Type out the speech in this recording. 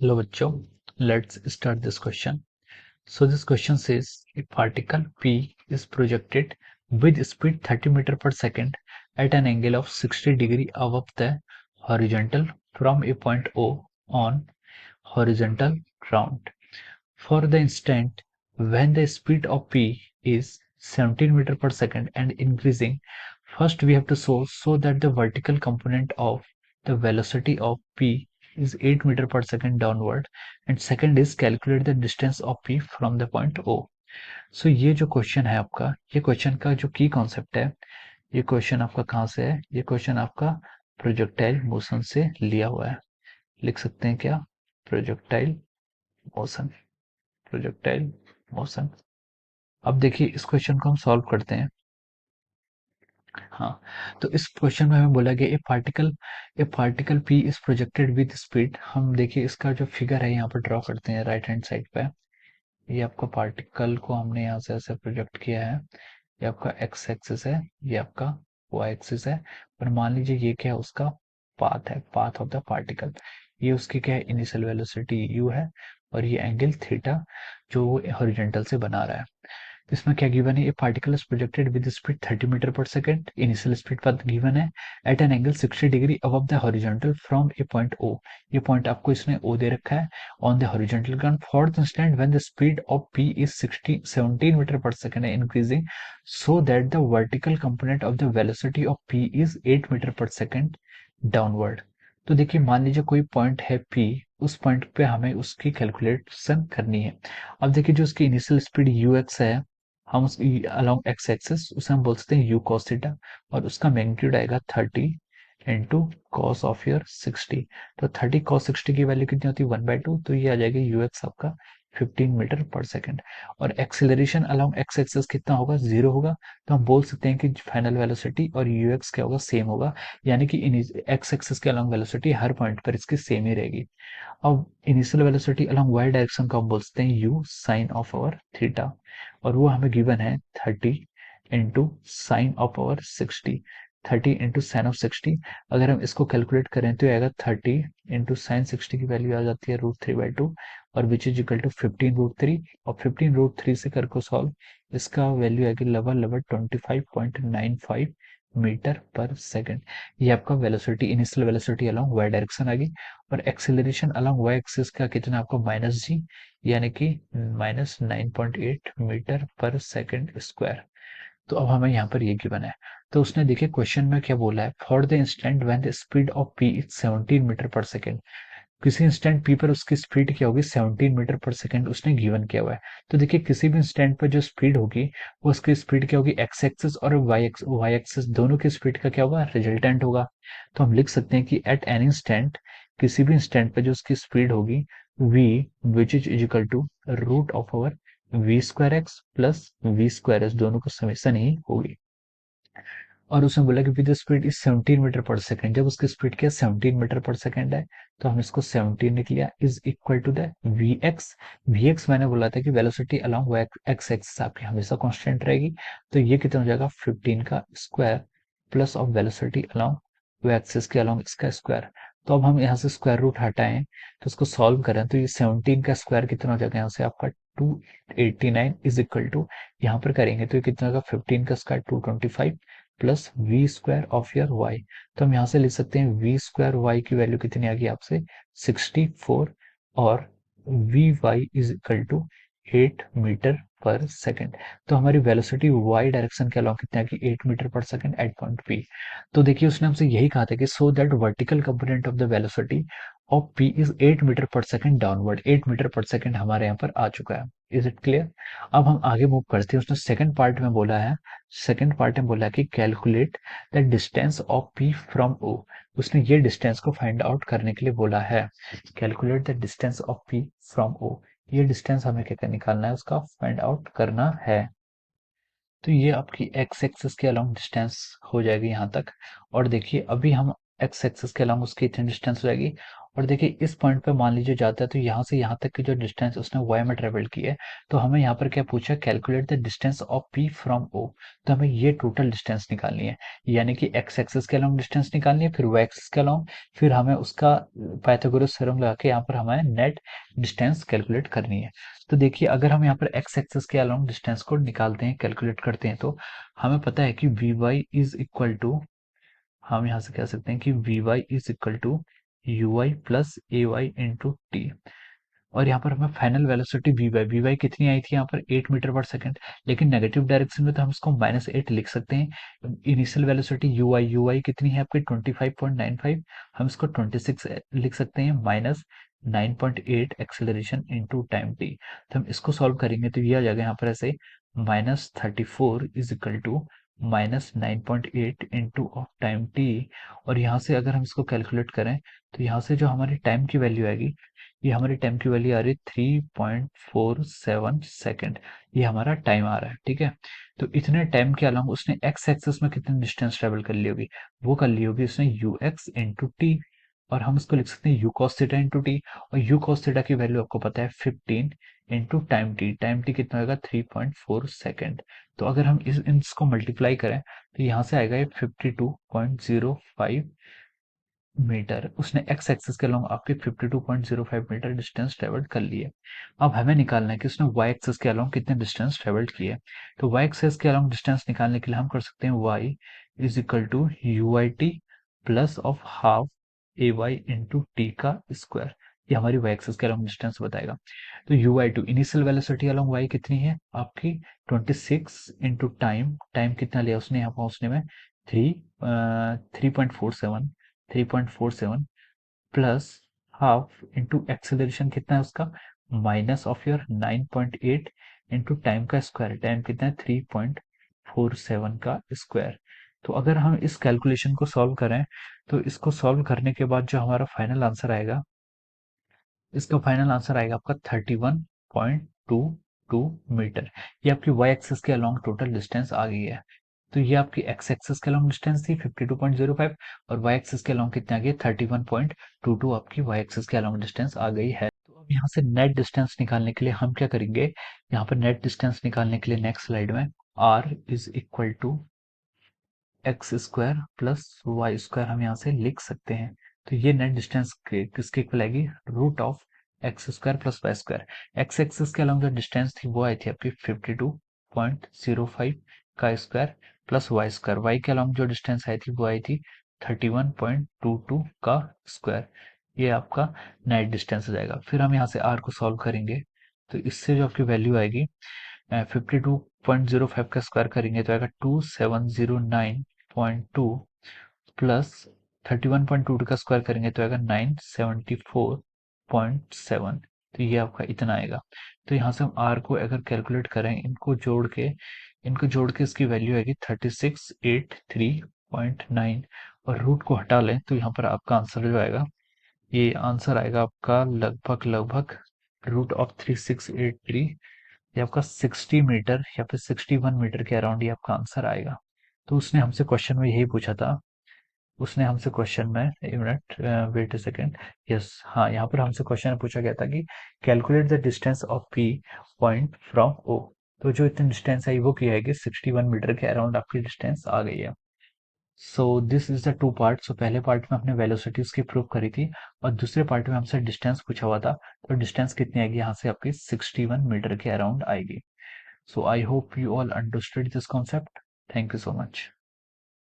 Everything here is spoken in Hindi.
Hello bachcho, let's start this question. So this question says a particle P is projected with speed 30 meter per second at an angle of 60 degree above the horizontal from a point O on horizontal ground. For the instant when the speed of P is 17 meter per second and increasing, first we have to show that the vertical component of the velocity of P is 8 meter per second downward, and second is calculate the distance of P from the point O. So ये जो क्वेश्चन है आपका, ये क्वेश्चन का जो की कॉन्सेप्ट है, ये क्वेश्चन आपका कहाँ से है? ये क्वेश्चन आपका प्रोजेक्टाइल मोशन से लिया हुआ है। लिख सकते हैं क्या? Projectile motion, projectile motion. अब देखिए इस क्वेश्चन को हम सॉल्व करते हैं। हाँ, तो इस क्वेश्चन में हमें बोला गया ए particle P is projected with speed. हम देखिए इसका जो फिगर है यहाँ पर ड्रॉ करते हैं राइट हैंड साइड पे। ये आपका पार्टिकल को हमने यहाँ से ऐसे प्रोजेक्ट किया है। ये आपका एक्स एक्सिस है, ये आपका वाई एक्सिस है, और मान लीजिए ये क्या है, उसका पाथ है, पाथ ऑफ द पार्टिकल। ये उसकी क्या है, इनिशियल वेलोसिटी यू है, और ये एंगल थीटा जो वो हॉरिजॉन्टल से बना रहा है। इसमें क्या गिवन है, ये particle is projected with speed 30 metre per second, initial speed पर गिवन है, at an angle 60 degree above the horizontal from a point O. ये पॉइंट आपको इसने ओ दे रखा है on the horizontal ground for the instant when the speed of p is 17 metre per second increasing, so that the vertical component of the velocity of p is 8 metre per second downward. तो देखिए मान लीजिए कोई पॉइंट है p, उस पॉइंट पे हमें उसकी कैलकुलेशन करनी है। अब देखिए जो उसकी इनिशियल स्पीड ux है, हम उस अलोंग एक्स एक्सिस उसे हम बोल सकते हैं यू कॉस थीटा, और उसका मैग्नीट्यूड आएगा 30 इंटू कॉस ऑफ योर 60। तो 30 कॉस 60 की वैल्यू कितनी होती है, 1/2, तो ये आ जाएगा यू एक्स आपका 15 मीटर पर सेकंड। और एक्सेलरेशन अलोंग एक्स एक्सिस कितना होगा, 0 होगा। तो हम बोल सकते हैं कि फाइनल वेलोसिटी और यू एक्स क्या होगा, सेम होगा, यानी कि एक्स एक्सिस के अलोंग वेलोसिटी हर पॉइंट पर इसकी सेम ही रहेगी। अब initial velocity along Y direction को हम बोल सकते हैं U sine of our theta, और वो हमें गिवन है 30 into sine of our 60। 30 into sine of 60, अगर हम इसको कैलकुलेट करें तो आएगा 30 इंटू साइन 60 की वैल्यू आ जाती है √3/2, और विच इज इक्वल टू 15√3, और 15√3 से करके सॉल्व, इसका वैल्यू आएगी लगभग 25.95 मीटर पर सेकंड। ये आपका velocity, initial velocity along Y direction आ गई। और एक्सेलरेशन अलोंग वाई एक्सिस का कितना आपको, -g, यानी कि -9.8 मीटर पर सेकंड स्क्वायर। तो अब हमें यहाँ पर ये गिवन है। तो उसने देखिए क्वेश्चन में क्या बोला है, for the instant when the speed of p is 17 metre per second. किसी इंस्टेंट p पर उसकी स्पीड क्या होगी, 17 मीटर पर सेकंड उसने गिवन किया हुआ है। तो देखिए किसी भी इंस्टेंट पर जो स्पीड होगी, वो उसकी स्पीड क्या होगी, एक्स एक्सिस और वाई एक्सिस दोनों की स्पीड का क्या होगा, रिजल्टेंट होगा। तो हम लिख सकते हैं कि एट एनी इंस्टेंट, किसी भी इंस्टेंट पर जो उसकी स्पीड होगी, v which is equal to root of over V square X plus V square S, दोनों का समेशन ही होगी। और उसने बोला कि with speed is 17 metre per second, जब उसकी स्पीड क्या 17 मीटर पर सेकंड है, तो हम इसको 17 लिख लिया, is equal to the V X. V X मैंने बोला था कि वेलोसिटी अलोंग एक्स एक्सिस आपकी हमेशा कांस्टेंट रहेगी, तो ये कितना हो जाएगा 15 का square plus of velocity along वो एक्सिस के अलोंग इसका स्क्वायर। तो अब हम यहाँ से स्क्वायर रूट हटाएं, तो इसको सॉल्व करें, तो ये 17 का स्क्वायर कितना हो जाएगा यहाँ से आपका 289 इज इक्वल टू, यहाँ पर करेंगे तो ये कितना होगा 15 का square 225 plus V square of your Y. तो हम यहाँ से लिख सकते हैं वी स्क्वायर वाई की वैल्यू कितनी आ गई आपसे 64, और V Y is equal to 8 metre per second. तो हमारी वेलोसिटी वाई डायरेक्शन के अलोंग कितनी आ गई, 8 metre per second eight point P. तो देखिए उसने हमसे यही कहा था कि so that vertical component of the velocity of P is 8 metre per second downward. 8 metre per second हमारे यहाँ पर आ चुका है। Is it clear? अब हम आगे मूव करते हैं। उसने सेकंड पार्ट में बोला है, सेकंड पार्ट में बोला कि calculate the distance of P from O. उसने ये डिस्टेंस को फाइंड आउट करने के लिए बोला है, calculate the distance of P from O. ये डिस्टेंस हमें क्या निकालना है, उसका फाइंड आउट करना है। तो ये आपकी एक्स एक्सिस के अलोंग डिस्टेंस हो जाएगी यहाँ तक। और देखिए अभी हम एक्स एक्सिस के अलॉन्ग उसकी इतनी डिस्टेंस हो जाएगी। और देखिए इस पॉइंट पे मान लीजिए जाता है तो यहाँ से यहाँ तक की जो डिस्टेंस उसने वाई में ट्रेवल की है, तो हमें यहाँ पर क्या पूछा, calculate the distance of P from O. तो हमें ये टोटल डिस्टेंस निकालनी है, यानी कि एक्स एक्सिस के अलॉन्ग डिस्टेंस निकालनी है, फिर वाई एक्सिस के अलॉन्ग, फिर हमें उसका पाइथागोरस थ्योरम लगा के यहाँ पर हमें नेट डिस्टेंस कैलकुलेट करनी है। तो देखिए अगर हम यहाँ पर एक्स एक्सिस के अलॉन्ग डिस्टेंस को निकालते हैं, कैलकुलेट करते हैं, तो हमें पता है कि V Y is equal to, हम यहाँ से कह सकते हैं कि V Y is equal to U Y plus A Y into T. और यहाँ पर हमें फाइनल वेलोसिटी वी वाई कितनी आई थी यहाँ पर 8 मीटर पर सेकंड, लेकिन नेगेटिव डायरेक्शन में तो हम इसको -8 लिख सकते हैं। इनिशियल वेलोसिटी यू आई कितनी है आपकी 25.95, हम इसको 26 लिख सकते हैं, minus 9.8 acceleration into time T. तो हम इसको सॉल्व करेंगे तो ये आ जाएगा यहाँ पर ऐसे, -34 is equal to -9.8 into of time T. और यहाँ से अगर हम इसको कैलकुलेट करें तो यहाँ से जो हमारी टाइम की वैल्यू आएगी, ये हमारी टाइम की वैल्यू आ रही है 3.47 सेकेंड। ये हमारा टाइम आ रहा है, ठीक है। तो इतने टाइम के अलावा उसने एक्स एक्सिस में कितनी डिस्टेंस ट्रेवल कर ली होगी, वो कर ली होगी उसने यू एक्स इंटू टी। और हम इसको लिख सकते हैं you cos theta into T. और यू कॉस थीटा की वैल्यू आपको पता है 15 इंटू टाइम टी कितना होगा 3.4 सेकेंड। तो अगर हम इसको मल्टीप्लाई करें तो यहाँ से आएगा ये 52.05 मीटर। उसने एक्स एक्सिस के अलोंग आपके 52.05 मीटर डिस्टेंस ट्रेवल्ड कर लिए। अब हमें निकालना है कि उसने वाई एक्सिस के अलोंग कितने डिस्टेंस ट्रेवल्ड किए। तो वाई एक्सिस के अलोंग डिस्टेंस निकालने के लिए हम कर सकते हैं Y is equal to U I T plus of half A Y into T का स्क्वायर। ये हमारी वाई एक्सिस के अलोंग डिस्टेंस बताएगा। तो U I to initial velocity along Y कितनी है आपकी 26 इंटू टाइम, टाइम कितना लिया उसने यहाँ पहुंचने में 3.47 3.47 प्लस हाफ इंटू एक्सेलरेशन कितना है उसका minus of your 9.8 into time का स्क्वायर, टाइम कितना है 3.47 का स्क्वायर। तो अगर हम इस कैलकुलेशन को सॉल्व करें तो इसको सॉल्व करने के बाद जो हमारा फाइनल आंसर आएगा, इसका फाइनल आंसर आएगा आपका 31.22 मीटर। ये आपकी वाई एक्सिस के अलोंग टोटल डिस्टेंस आ गई है। तो ये आपकी एक्स एक्सिस के अलोंग डिस्टेंस थी 52.05, और वाई एक्सिस के अलोंग कितना आ गया 31.22 आपकी वाई एक्सिस के अलोंग डिस्टेंस आ गई है। तो अब यहाँ से नेट डिस्टेंस निकालने के लिए हम क्या करेंगे, यहाँ पर नेट डिस्टेंस निकालने के लिए नेक्स्ट स्लाइड में r is equal to X square plus Y square हम यहाँ से लिख सकते हैं। तो ये नेट डिस्टेंस किसके इक्वल आएगी, root of X square plus Y square. X axis के अलॉन्ग जो डिस्टेंस थी वो आई थी आपकी 52.05 का square plus Y square. Y के अलॉन्ग जो डिस्टेंस आई थी वो आई थी 31.22 का स्क्वायर। ये आपका नेट डिस्टेंस हो जाएगा। फिर हम यहाँ से आर को सॉल्व करेंगे तो इससे जो आपकी वैल्यू आएगी 52.05 का स्क्वायर करेंगे तो आएगा 2709.2 प्लस 31.22 का स्क्वायर करेंगे तो आएगा 974.7। तो ये आपका इतना आएगा। तो यहाँ से हम आर को अगर कैलकुलेट करें, इनको जोड़ के इसकी वैल्यू आएगी 3683.9, और रूट को हटा लें तो यहाँ पर आपका आंसर जो आएगा, ये आंसर आएगा आपका लगभग रूट ऑफ 3683, ये आपका 60 मीटर या फिर 61 मीटर के अराउंड ये आपका आंसर आएगा। तो उसने हमसे क्वेश्चन में यही पूछा था, उसने हमसे क्वेश्चन में, एक minute wait a second, yes हाँ, यहाँ पर हमसे क्वेश्चन में पूछा गया था कि calculate the distance of P point from O. तो जो इतनी डिस्टेंस आई वो क्या है कि 61 मीटर के अराउंड आपकी डिस्टेंस आ गई है। So this is the two part. So पहले पार्ट में हमने वेलोसिटीज की प्रूव करी थी, और दूसरे पार्ट में हमसे डिस्टेंस पूछा हुआ था। तो डिस्टेंस कितनी आएगी यहाँ से आपकी 61 मीटर के अराउंड आएगी। So I hope you all understood this concept. Thank you so much.